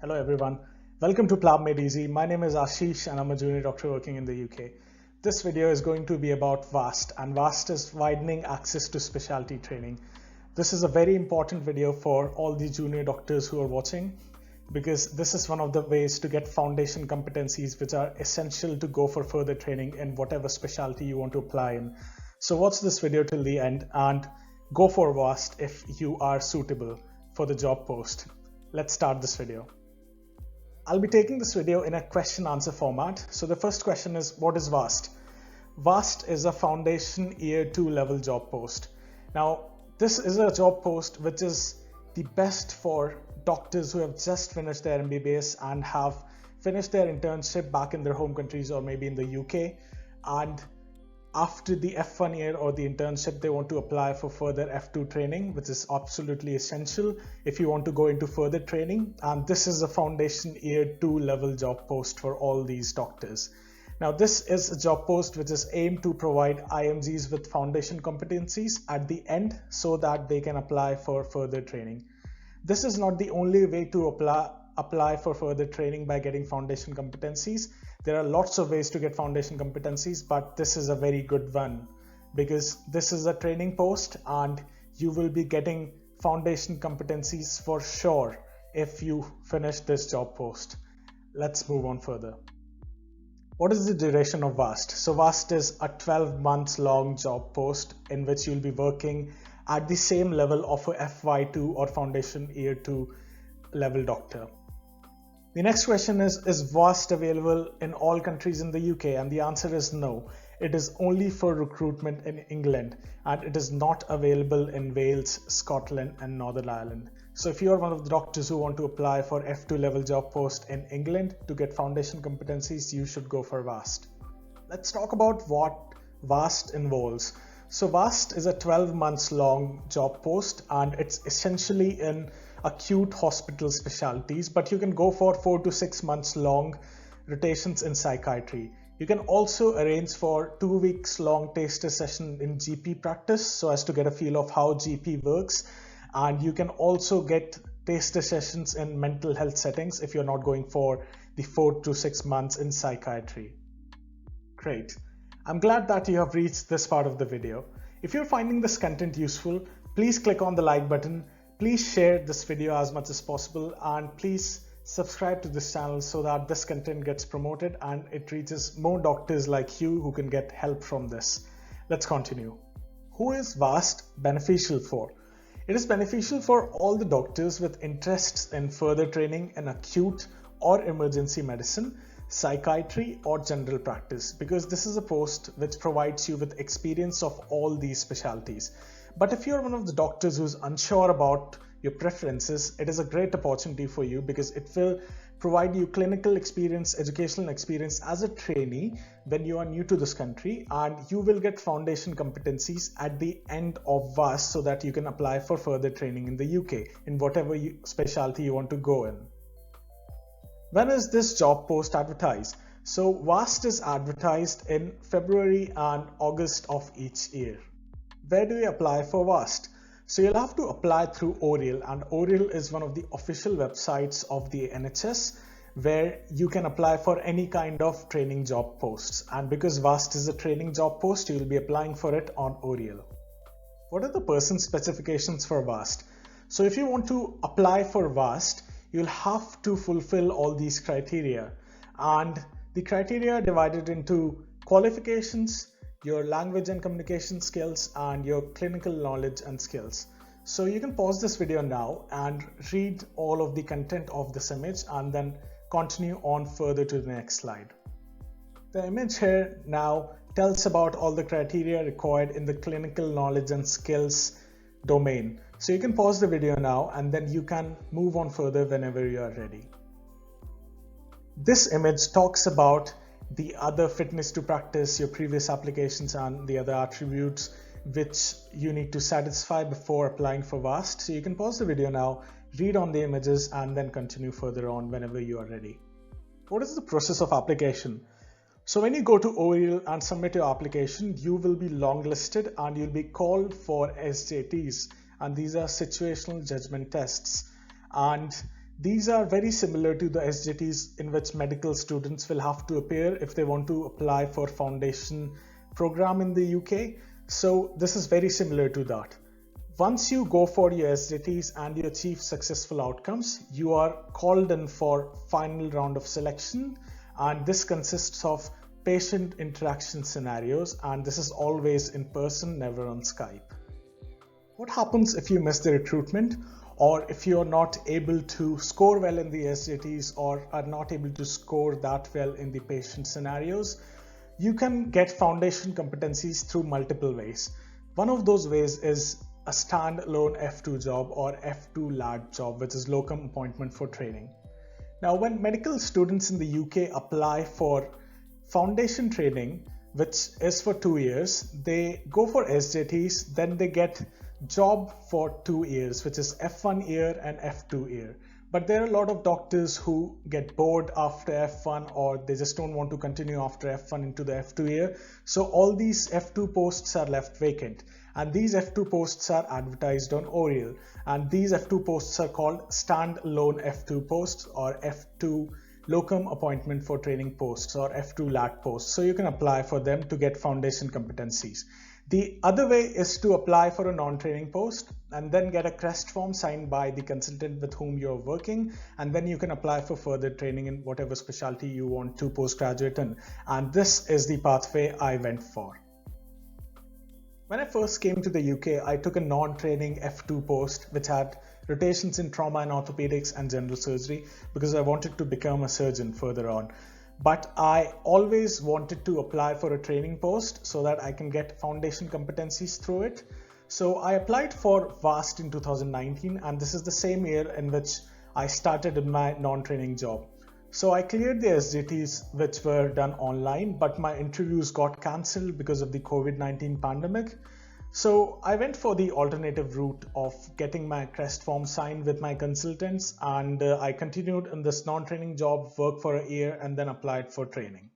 Hello everyone, welcome to PLAB Made Easy. My name is Ashish and I'm a junior doctor working in the UK. This video is going to be about WAST, and WAST is Widening Access to Specialty Training. This is a very important video for all the junior doctors who are watching, because this is one of the ways to get foundation competencies which are essential to go for further training in whatever specialty you want to apply in. So watch this video till the end and go for WAST if you are suitable for the job post. Let's start this video. I'll be taking this video in a question answer format. So the first question is, what is WAST? WAST is a foundation year 2 level job post. Now, this is a job post which is the best for doctors who have just finished their MBBS and have finished their internship back in their home countries or maybe in the UK, and after the F1 year or the internship, they want to apply for further F2 training, which is absolutely essential if you want to go into further training. And this is a foundation year 2 level job post for all these doctors. Now, this is a job post which is aimed to provide IMGs with foundation competencies at the end so that they can apply for further training. This is not the only way to apply for further training by getting foundation competencies. There are lots of ways to get foundation competencies, but this is a very good one because this is a training post and you will be getting foundation competencies for sure if you finish this job post. Let's move on further. What is the duration of WAST? So WAST is a 12 months long job post in which you'll be working at the same level of a FY2 or foundation year 2 level doctor. The next question is WAST available in all countries in the UK? And the answer is no. It is only for recruitment in England, and it is not available in Wales, Scotland and Northern Ireland. So if you are one of the doctors who want to apply for F2 level job post in England to get foundation competencies, you should go for WAST. Let's talk about what WAST involves. So WAST is a 12 months long job post and it's essentially in acute hospital specialties, but you can go for 4 to 6 months long rotations in psychiatry. You can also arrange for 2 weeks long taster session in GP practice so as to get a feel of how GP works, and you can also get taster sessions in mental health settings if you're not going for the 4 to 6 months in psychiatry. Great. I'm glad that you have reached this part of the video. If you're finding this content useful, please click on the like button. Please share this video as much as possible, and please subscribe to this channel so that this content gets promoted and it reaches more doctors like you who can get help from this. Let's continue. Who is WAST beneficial for? It is beneficial for all the doctors with interests in further training in acute or emergency medicine, psychiatry or general practice, because this is a post which provides you with experience of all these specialties. But if you're one of the doctors who's unsure about your preferences, it is a great opportunity for you because it will provide you clinical experience, educational experience as a trainee when you are new to this country, and you will get foundation competencies at the end of WAST so that you can apply for further training in the UK in whatever specialty you want to go in. When is this job post advertised? So WAST is advertised in February and August of each year. Where do you apply for WAST? So you'll have to apply through Oriel, and Oriel is one of the official websites of the NHS where you can apply for any kind of training job posts. And because WAST is a training job post, you will be applying for it on Oriel. What are the person specifications for WAST? So if you want to apply for WAST, you'll have to fulfill all these criteria, and the criteria are divided into qualifications, your language and communication skills, and your clinical knowledge and skills. So you can pause this video now and read all of the content of this image and then continue on further to the next slide. The image here now tells about all the criteria required in the clinical knowledge and skills domain. So you can pause the video now and then you can move on further whenever you are ready. This image talks about the other fitness to practice, your previous applications and the other attributes which you need to satisfy before applying for WAST. So you can pause the video now, read on the images and then continue further on whenever you are ready. What is the process of application? So when you go to Oriel and submit your application, you will be longlisted and you'll be called for SJTs, and these are situational judgment tests. And These are very similar to the SJTs in which medical students will have to appear if they want to apply for foundation program in the UK. So this is very similar to that. Once you go for your SJTs and you achieve successful outcomes, you are called in for final round of selection, and this consists of patient interaction scenarios, and this is always in person, never on Skype. What happens if you miss the recruitment, or if you're not able to score well in the SJTs or are not able to score that well in the patient scenarios? You can get foundation competencies through multiple ways. One of those ways is a standalone F2 job or F2 LAD job, which is locum appointment for training. Now, when medical students in the UK apply for foundation training, which is for 2 years, they go for SJTs, then they get job for 2 years, which is F1 year and F2 year. But there are a lot of doctors who get bored after F1, or they just don't want to continue after F1 into the F2 year. So all these F2 posts are left vacant, and these F2 posts are advertised on Oriel, and these F2 posts are called standalone F2 posts or F2 locum appointment for training posts or F2 LAT posts. So you can apply for them to get foundation competencies. The other way is to apply for a non-training post and then get a crest form signed by the consultant with whom you're working, and then you can apply for further training in whatever specialty you want to postgraduate in. And this is the pathway I went for. When I first came to the UK, I took a non-training F2 post which had rotations in trauma and orthopedics and general surgery because I wanted to become a surgeon further on. But I always wanted to apply for a training post so that I can get foundation competencies through it. So I applied for WAST in 2019, and this is the same year in which I started in my non-training job. So I cleared the SJTs which were done online, but my interviews got cancelled because of the COVID-19 pandemic. So I went for the alternative route of getting my crest form signed with my consultants, and I continued in this non-training job, worked for a year, and then applied for training.